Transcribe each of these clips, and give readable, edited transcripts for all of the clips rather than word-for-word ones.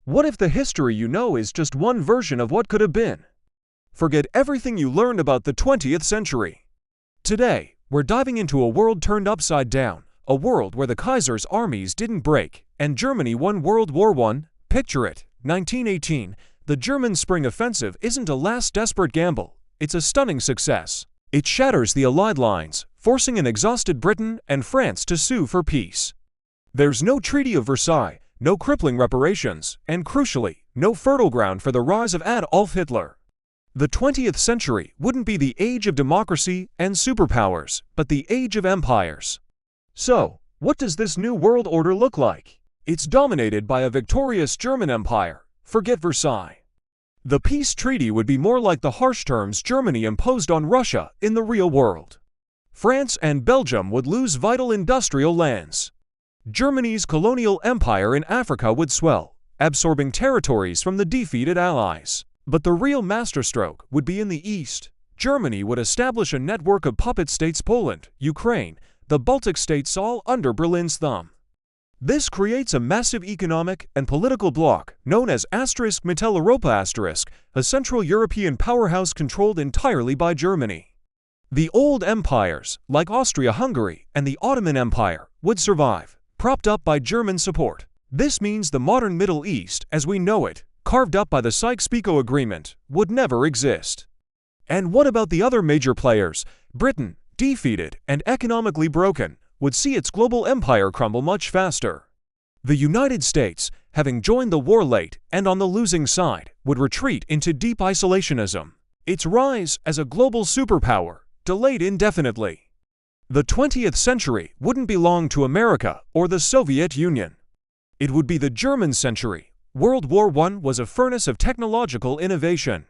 What if the history you know is just one version of what could have been? Forget everything you learned about the 20th century. Today, we're diving into a world turned upside down, a world where the Kaiser's armies didn't break, and Germany won World War I. Picture it, 1918, the German Spring Offensive isn't a last desperate gamble, it's a stunning success. It shatters the Allied lines, forcing an exhausted Britain and France to sue for peace. There's no Treaty of Versailles, no crippling reparations, and crucially, no fertile ground for the rise of Adolf Hitler. The 20th century wouldn't be the age of democracy and superpowers, but the age of empires. So, what does this new world order look like? It's dominated by a victorious German empire. Forget Versailles. The peace treaty would be more like the harsh terms Germany imposed on Russia in the real world. France and Belgium would lose vital industrial lands. Germany's colonial empire in Africa would swell, absorbing territories from the defeated Allies. But the real masterstroke would be in the east. Germany would establish a network of puppet states: Poland, Ukraine, the Baltic states, all under Berlin's thumb. This creates a massive economic and political bloc known as Mitteleuropa, a Central European powerhouse controlled entirely by Germany. The old empires, like Austria-Hungary and the Ottoman Empire, would survive, propped up by German support. This means the modern Middle East, as we know it, carved up by the Sykes-Picot Agreement, would never exist. And what about the other major players? Britain, defeated and economically broken, would see its global empire crumble much faster. The United States, having joined the war late and on the losing side, would retreat into deep isolationism. Its rise as a global superpower delayed indefinitely. The 20th century wouldn't belong to America or the Soviet Union. It would be the German century. World War I was a furnace of technological innovation.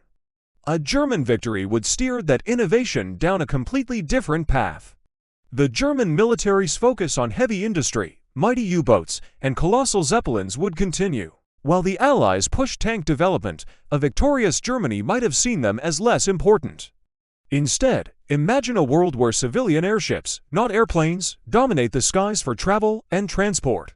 A German victory would steer that innovation down a completely different path. The German military's focus on heavy industry, mighty U-boats, and colossal Zeppelins would continue. While the Allies pushed tank development, a victorious Germany might have seen them as less important. Instead, imagine a world where civilian airships, not airplanes, dominate the skies for travel and transport.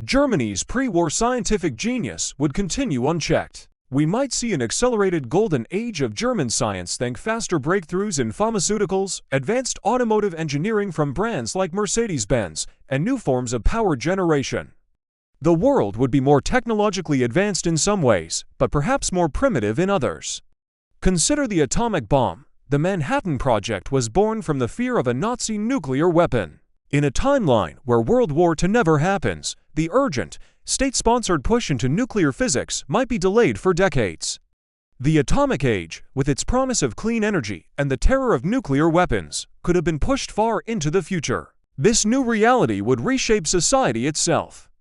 Germany's pre-war scientific genius would continue unchecked. We might see an accelerated golden age of German science thanks faster breakthroughs in pharmaceuticals, advanced automotive engineering from brands like Mercedes-Benz, and new forms of power generation. The world would be more technologically advanced in some ways, but perhaps more primitive in others. Consider the atomic bomb. The Manhattan Project was born from the fear of a Nazi nuclear weapon. In a timeline where World War II never happens, the urgent, state-sponsored push into nuclear physics might be delayed for decades. The atomic age, with its promise of clean energy and the terror of nuclear weapons, could have been pushed far into the future. This new reality would reshape society itself.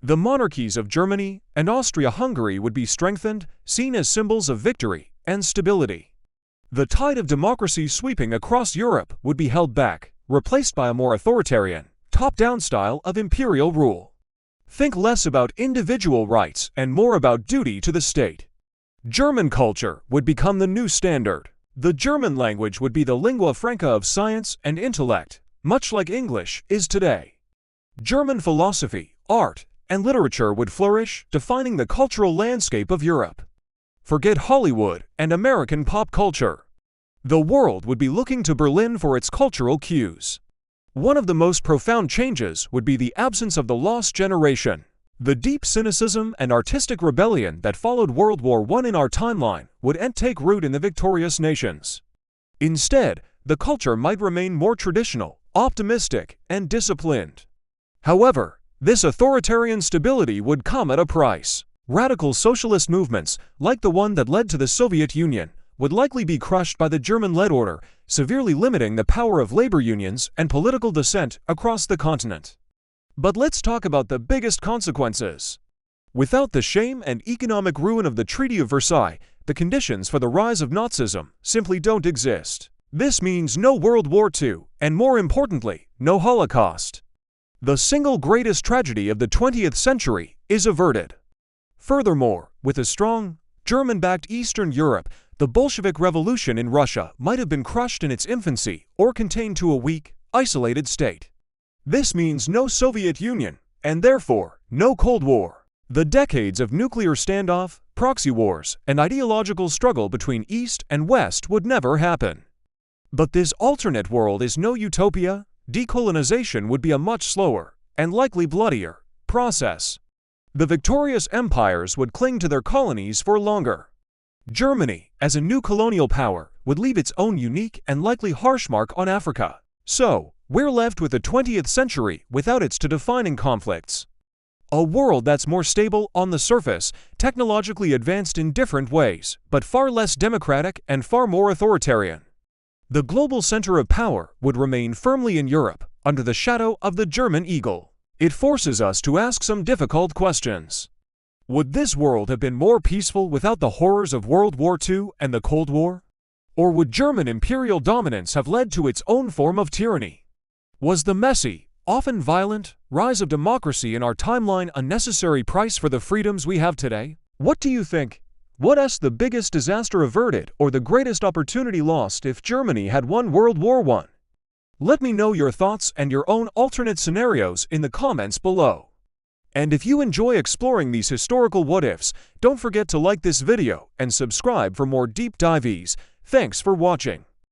The monarchies of Germany and Austria-Hungary would be strengthened, seen as symbols of victory and stability. The tide of democracy sweeping across Europe would be held back, replaced by a more authoritarian, top-down style of imperial rule. Think less about individual rights and more about duty to the state. German culture would become the new standard. The German language would be the lingua franca of science and intellect, much like English is today. German philosophy, art, and literature would flourish, defining the cultural landscape of Europe. Forget Hollywood and American pop culture. The world would be looking to Berlin for its cultural cues. One of the most profound changes would be the absence of the lost generation. The deep cynicism and artistic rebellion that followed World War I in our timeline wouldn't take root in the victorious nations. Instead, the culture might remain more traditional, optimistic, and disciplined. However, this authoritarian stability would come at a price. Radical socialist movements, like the one that led to the Soviet Union, would likely be crushed by the German-led order, severely limiting the power of labor unions and political dissent across the continent. But let's talk about the biggest consequences. Without the shame and economic ruin of the Treaty of Versailles, the conditions for the rise of Nazism simply don't exist. This means no World War II, and more importantly, no Holocaust. The single greatest tragedy of the 20th century is averted. Furthermore, with a strong, German-backed Eastern Europe, the Bolshevik Revolution in Russia might have been crushed in its infancy or contained to a weak, isolated state. This means no Soviet Union, and therefore, no Cold War. The decades of nuclear standoff, proxy wars, and ideological struggle between East and West would never happen. But this alternate world is no utopia. Decolonization would be a much slower, and likely bloodier, process. The victorious empires would cling to their colonies for longer. Germany, as a new colonial power, would leave its own unique and likely harsh mark on Africa. So, we're left with the 20th century without its defining conflicts. A world that's more stable on the surface, technologically advanced in different ways, but far less democratic and far more authoritarian. The global center of power would remain firmly in Europe, under the shadow of the German eagle. It forces us to ask some difficult questions. Would this world have been more peaceful without the horrors of World War II and the Cold War? Or would German imperial dominance have led to its own form of tyranny? Was the messy, often violent, rise of democracy in our timeline a necessary price for the freedoms we have today? What do you think? Was the biggest disaster averted or the greatest opportunity lost if Germany had won World War I? Let me know your thoughts and your own alternate scenarios in the comments below. And if you enjoy exploring these historical what-ifs, don't forget to like this video and subscribe for more deep dives. Thanks for watching.